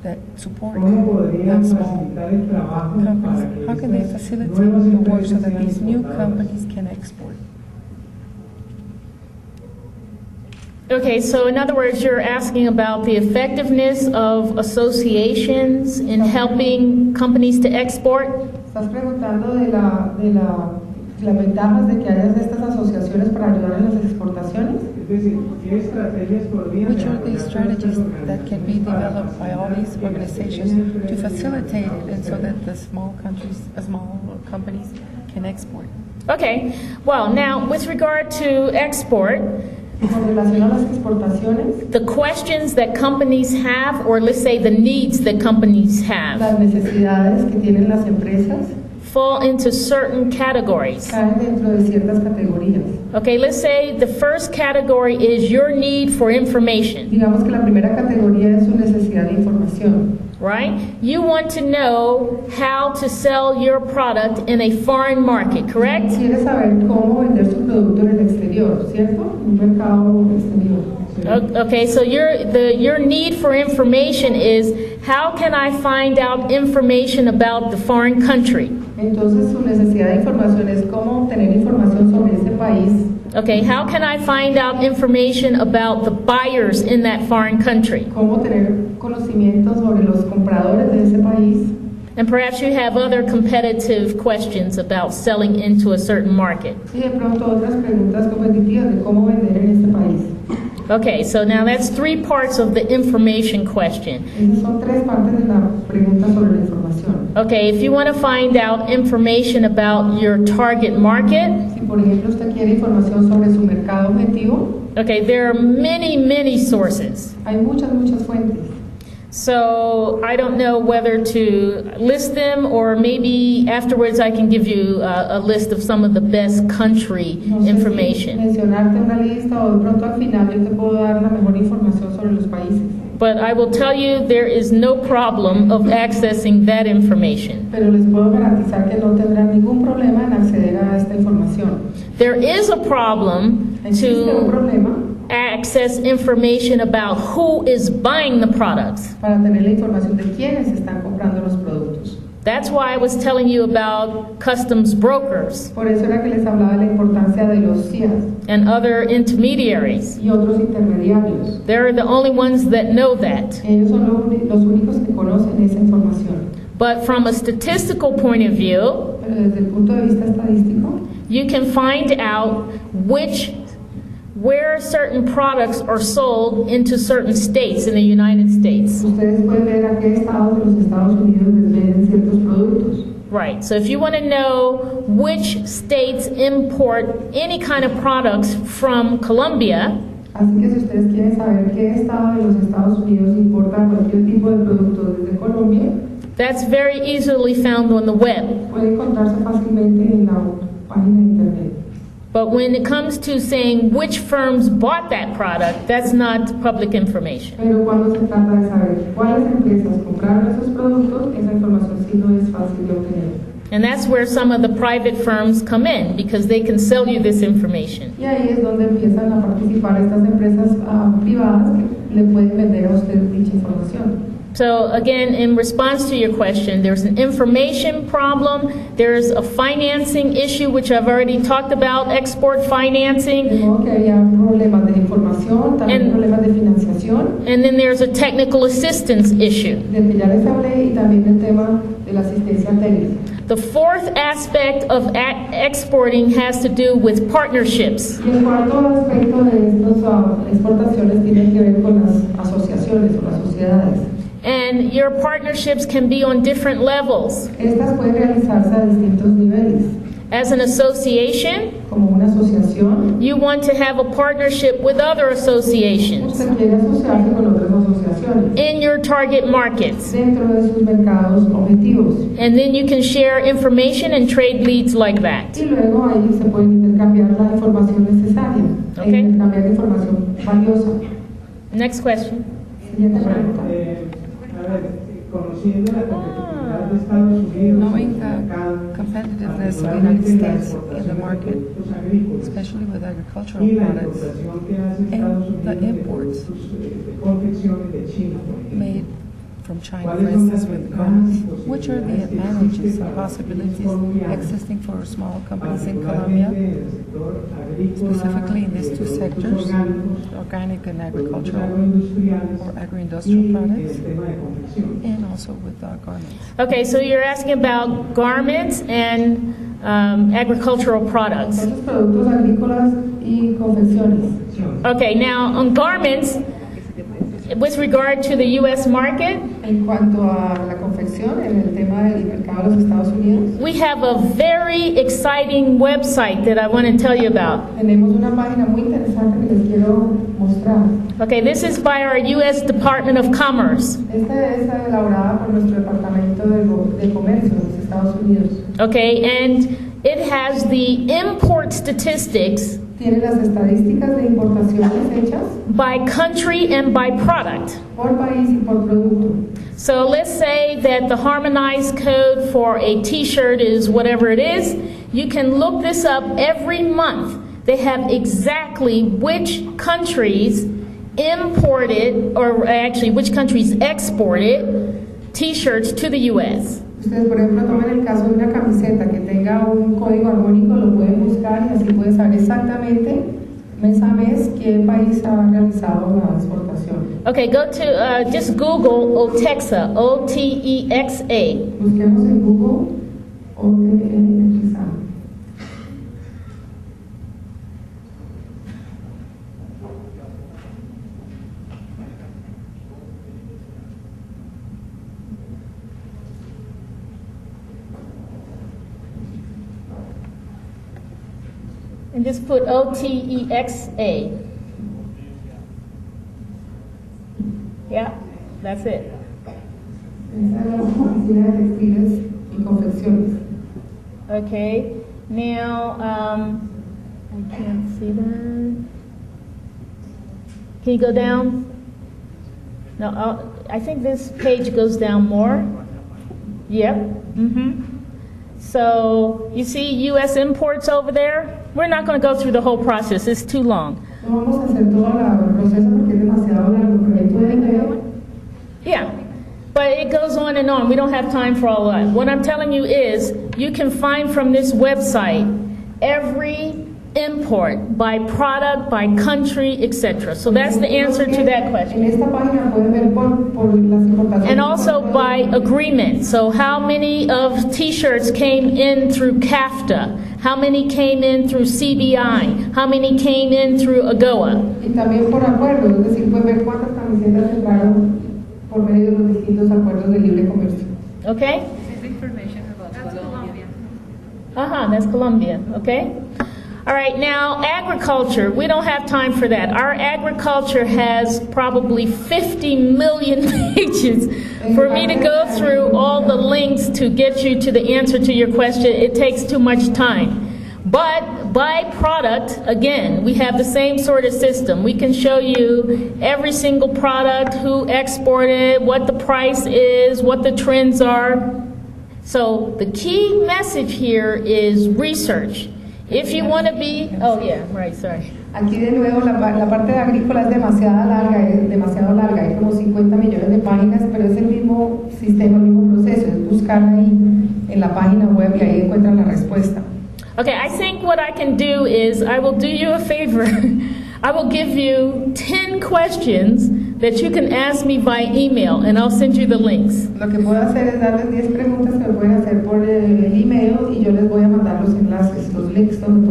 that support ¿Cómo podrían small facilitar el trabajo para companies? que How can they estas facilitate nuevas the work empresas so that sean these new exportadoras? companies can export? Okay, so in other words, you're asking about the effectiveness of associations in helping companies to export? Estás preguntando de las ventajas de que haya estas asociaciones para ayudar en las exportaciones. Es decir, ¿qué estrategias podrían Which are the desarrollarse strategies estas that can be organizaciones developed by all these organizations to facilitate it and so that the small companies can export? Okay, well, now with regard to export, Con relación a las exportaciones, the questions that companies have, or let's say the needs that companies have, las necesidades que tienen las empresas fall into certain categories. caen dentro de ciertas categorías. Okay, let's say the first category is your need for information, Digamos que la primera categoría es su necesidad de información. right? You want to know how to sell your product in a foreign market, correct? Quiere saber cómo vender su producto en el exterior, ¿cierto? Un mercado exterior. Okay, so your need for information is how can I find out information about the foreign country? Entonces su necesidad de información es cómo obtener información sobre ese país. Okay, how can I find out information about the buyers in that foreign country? Cómo tener conocimiento sobre los compradores de ese país. And perhaps you have other competitive questions about selling into a certain market. Y de pronto otras preguntas competitivas de cómo vender en este país. Okay, so now that's 3 parts of the information question. Esas son 3 partes de la pregunta sobre la información. Okay, if you want to find out information about your target market, Si por ejemplo usted quiere información sobre su mercado objetivo, okay, there are many sources. hay muchas fuentes. So I don't know whether to list them or maybe afterwards I can give you a list of some of the best country No sé si information. mencionarte una lista o de pronto al final yo te puedo dar la mejor información sobre los países. But I will tell you there is no problem of accessing that information. Pero les puedo garantizar que no tendrán ningún problema en acceder a esta información. There is a problem Existe un to problema access information about who is buying the products. para tener la información de quiénes están comprando los productos. That's why I was telling you about customs brokers Por eso era que les hablaba de la importancia de los CIAs and other intermediaries. y otros intermediarios. They're the only ones that know that. Ellos son los únicos que conocen esa información. But from a statistical point of view, Pero desde el punto de vista estadístico, you can find out where certain products are sold into certain states in the United States. ustedes pueden ver a qué estados de los Estados Unidos les venden ciertos productos. Right. So if you want to know which states import any kind of products from Colombia, Así que si ustedes quieren saber qué estado de los Estados Unidos importa cualquier tipo de producto desde Colombia, that's very easily found on the web. puede encontrarse fácilmente en la página de internet. But when it comes to saying which firms bought that product, that's not public information. Pero cuando se trata de saber cuáles empresas compraron esos productos, esa información sí no es fácil de obtener. And that's where some of the private firms come in because they can sell you this information. Y ahí es donde empiezan a participar estas empresas privadas que le pueden vender a usted dicha información. So again, in response to your question, there's an information problem, there's a financing issue, which I've already talked about, export De financing, modo que había problemas de información, también En- problemas de financiación, and then there's a technical assistance issue. del que ya les hablé, y también el tema de la asistencia técnica. The fourth aspect of exporting has to do with partnerships. Y el cuarto aspecto de estas exportaciones tiene que ver con las asociaciones o las sociedades. And your partnerships can be on different levels. Estas pueden realizarse a distintos niveles. As an association, Como una asociación, you want to have a partnership with other associations usted quiere asociarse con otras asociaciones in your target markets. dentro de sus mercados objetivos. And then you can share information and trade leads like that. Y luego ahí se pueden intercambiar la información necesaria, Ok. intercambiar información valiosa. Next question. Siguiente pregunta. A ver, conociendo la competitividad de Estados Unidos, Knowing en el mercado, the competitiveness of the United particularmente la States in the exportación de market, productos agrícolas especially with agricultural y la products importación que hace and Estados the Unidos de imports productos de confecciones de China, por ejemplo. made from China, for instance, with garments. Which are the advantages and possibilities existing for small companies in Colombia, specifically in these two sectors, organic and agricultural or agro-industrial products, and also with garments? Okay, so you're asking about garments and agricultural products. Esos productos agrícolas y confecciones. Okay, now on garments, with regard to the U.S. market, En cuanto a la confección, en el tema del mercado de los Estados Unidos, we have a very exciting website that I want to tell you about. tenemos una página muy interesante que les quiero mostrar. Okay, this is by our U.S. Department of Commerce. Esta es elaborada por nuestro Departamento de Comercio de los Estados Unidos. Okay, and it has the import statistics Tiene las estadísticas de importaciones hechas by country and by product. por país y por producto. So let's say that the harmonized code for a t-shirt is whatever it is. You can look this up every month. They have exactly which countries imported, or actually which countries exported t-shirts to the U.S. Ustedes, por ejemplo, tomen el caso de una camiseta que tenga un código armónico, lo pueden buscar y así pueden saber exactamente mes a mes qué país ha realizado la exportación. Okay, go to, just Google OTEXA, O-T-E-X-A. Busquemos en Google OTEXA. And just put OTEXA. Yeah, that's it. Esta es la oficina de textiles y confecciones. Okay, now, I can't see that. Can you go down? No, I think this page goes down more. Yep, So, you see U.S. imports over there? We're not going to go through the whole process, it's too long. No vamos a hacer todo el proceso porque es demasiado largo, pero ahí pueden ver. Yeah, but it goes on and on. We don't have time for all that. What I'm telling you is you can find from this website every import by product, by country, etc. So that's the answer to that En question. esta página pueden ver por las importaciones. And also by agreement. So how many of t-shirts came in through CAFTA? How many came in through CBI? How many came in through AGOA? Y también por acuerdo, es decir, pueden ver cuántas camisetas entraron por medio de los distintos acuerdos de libre comercio. Okay? This information about Colombia. That's Colombia, okay? All right, now agriculture, we don't have time for that. Our agriculture has probably 50 million pages. For me to go through all the links to get you to the answer to your question, it takes too much time. But by product, again, we have the same sort of system. We can show you every single product, who exported, what the price is, what the trends are. So the key message here is research. If you want to be, oh yeah, right, sorry. Aquí de nuevo la parte de agrícola es demasiado larga, hay como 50 millones de páginas, pero es el mismo sistema, el mismo proceso, es buscar ahí en la página web y ahí encuentran la respuesta. Okay, I think what I can do is I will do you a favor. I will give you 10 questions that you can ask me by email, and I'll send you the links. Lo que puedo hacer es darles 10 preguntas que me pueden hacer por el email y yo les voy a mandar los enlaces, los links donde